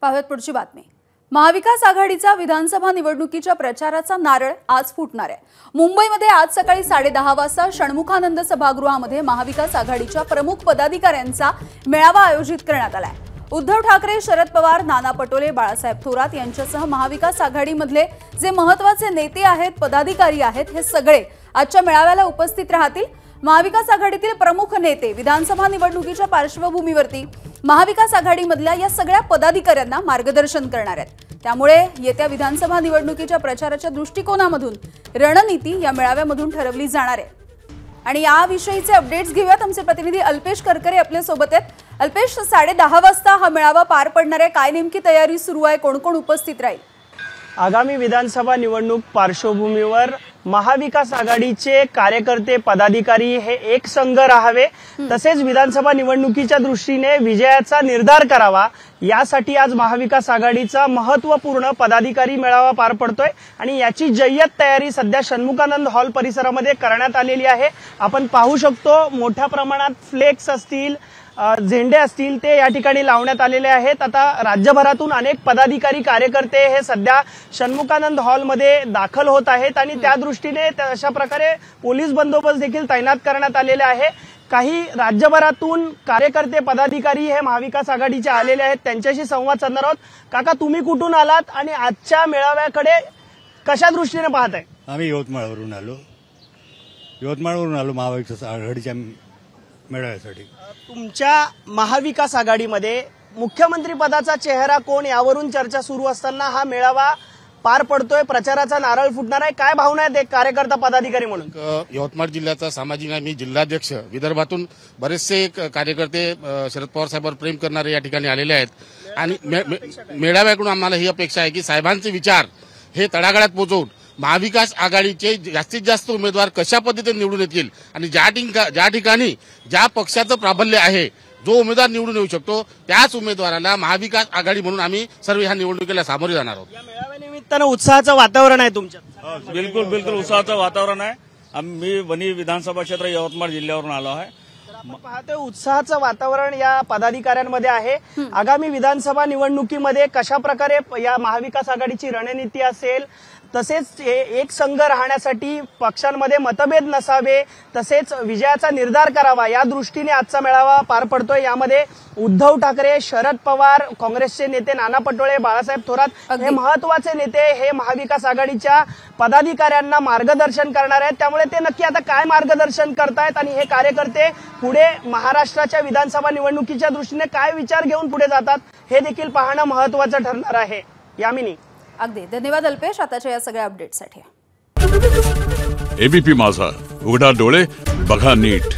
पाहूयात पुढची बातमी। महाविकास आघाडीचा विधानसभा निवडणुकीच्या प्रचाराचा नारळ आज फुटणार आहे। मुंबईमध्ये आज सकाळी 10:30 वाजता षण्मुखानंद सभागृहामध्ये महाविकास आघाडीच्या प्रमुख पदाधिकाऱ्यांचा मेळावा आयोजित करण्यात आलाय। उद्धव ठाकरे, शरद पवार, नाना पटोले, बाळासाहेब थोरात यांच्यासह महाविकास आघाडीमधले जे महत्त्वाचे नेते आहेत, पदाधिकारी आहेत, हे सगळे आजच्या मेळाव्याला उपस्थित राहतील। महाविकास आघाडीतील प्रमुख नेते विधानसभा निवडणुकीच्या पार्श्वभूमीवरती महाविकास आघाडीमधल्या या सगळ्या पदाधिकाऱ्यांना मार्गदर्शन करणार आहेत। त्यामुळे येत्या विधानसभा निवडणुकीच्या प्रचाराच्या दृष्टिकोनामधून रणनीती या मेळाव्यामधून ठरवली जाणार आहे। आणि याविषयीचे अपडेट्स घेऊयात। आमचे प्रतिनिधी अल्पेश करकरे आपल्या सोबत आहेत। अल्पेश, 10:30 वाजता हा मेळावा पार पडणार आहे, काय नेमकी तयारी सुरू आहे, कोण कोण उपस्थित राहील? आगामी विधानसभा निवडणूक पार्श्वभूमीवर महाविकास आघाडीचे कार्यकर्ते, पदाधिकारी हे एक संघ राहावे, तसेच विधानसभा निवडणुकीच्या दृष्टीने विजयाचा निर्धार करावा, यासाठी आज महाविकास आघाडीचा महत्त्वपूर्ण पदाधिकारी मेळावा पार पडतोय आणि याची जय्यत तयारी सध्या षण्मुखानंद हॉल परिसरामध्ये करण्यात आलेली आहे। आपण पाहू शकतो मोठ्या प्रमाणात फ्लेक्स असतील, झेंडे असतील, ते या ठिकाणी लावण्यात आलेले आहेत। आता राज्यभरातून अनेक पदाधिकारी, कार्यकर्ते हे सध्या षण्मुखानंद हॉलमध्ये दाखल होत आहेत आणि त्या दृष्टीने अशा प्रकारे पोलीस बंदोबस्त देखील तैनात करण्यात आलेला आहे। काही राज्यभरातून कार्यकर्ते, पदाधिकारी हे महाविकास आघाडीचे आलेले आहेत, त्यांच्याशी संवाद साधणार आहोत। काका, तुम्ही कुठून आलात आणि आजच्या मेळाव्याकडे कशा दृष्टीने पाहताय? आम्ही यवतमाळवरून आलो महाविकास आघाडीच्या मेळाव्यासाठी। तुमच्या महाविकास आघाडीमध्ये मुख्यमंत्री पदाचा चेहरा कोण, यावरून चर्चा सुरू असताना हा मेळावा पार पडतोय, प्रचाराचा नारळ फुटणार आहे, काय भावना आहेत एक कार्यकर्ता, पदाधिकारी म्हणून? यवतमाळ जिल्ह्याचा सामाजिक न्याय, मी जिल्हाध्यक्ष, विदर्भातून बरेचसे कार्यकर्ते शरद पवार साहेबांवर प्रेम करणारे या ठिकाणी आलेले आहेत आणि मेळाव्याकडून आम्हाला ही अपेक्षा आहे की साहेबांचे विचार हे तळागाळात पोहोचवून महाविकास आघाडीचे जास्तीत जास्त उमेदवार कशा पद्धतीने निवडून येतील आणि ज्या ठिकाणी ज्या पक्षाचं प्राबल्य आहे, जो उमेदवार निवडून येऊ शकतो, त्याच उमेदवाराला महाविकास आघाडी म्हणून आम्ही सर्व ह्या निवडणुकीला सामोरे जाणार आहोत। या मेळाव्यानिमित्तानं उत्साहाचं वातावरण आहे तुमच्यात? बिलकुल उत्साहाचं वातावरण आहे। मी वणी विधानसभा क्षेत्र यवतमाळ जिल्ह्यावरून आलो आहे। पाहतोय उत्साहाचं वातावरण या पदाधिकाऱ्यांमध्ये आहे। आगामी विधानसभा निवडणुकीमध्ये कशा प्रकारे या महाविकास आघाडीची रणनीती असेल, तसेच एक संघ राहण्यासाठी पक्षांमध्ये मतभेद नसावे, तसेच विजयाचा निर्धार करावा, या दृष्टीने आजचा मेळावा पार पडतोय। यामध्ये उद्धव ठाकरे, शरद पवार, काँग्रेसचे नेते नाना पटोले, बाळासाहेब थोरात हे महत्वाचे नेते हे महाविकास आघाडीच्या पदाधिकाऱ्यांना मार्गदर्शन करणार आहेत। त्यामुळे ते नक्की आता काय मार्गदर्शन करतायत आणि हे कार्यकर्ते पुढे महाराष्ट्राच्या विधानसभा निवडणुकीच्या दृष्टीने काय विचार घेऊन पुढे जातात, हे देखील पाहणं महत्वाचं ठरणार आहे। यामिनी, अगदी धन्यवाद अल्पेश आताच्या या सगळ्या अपडेट्ससाठी। एबीपी माझा, उघडा डोळे बघा नीट।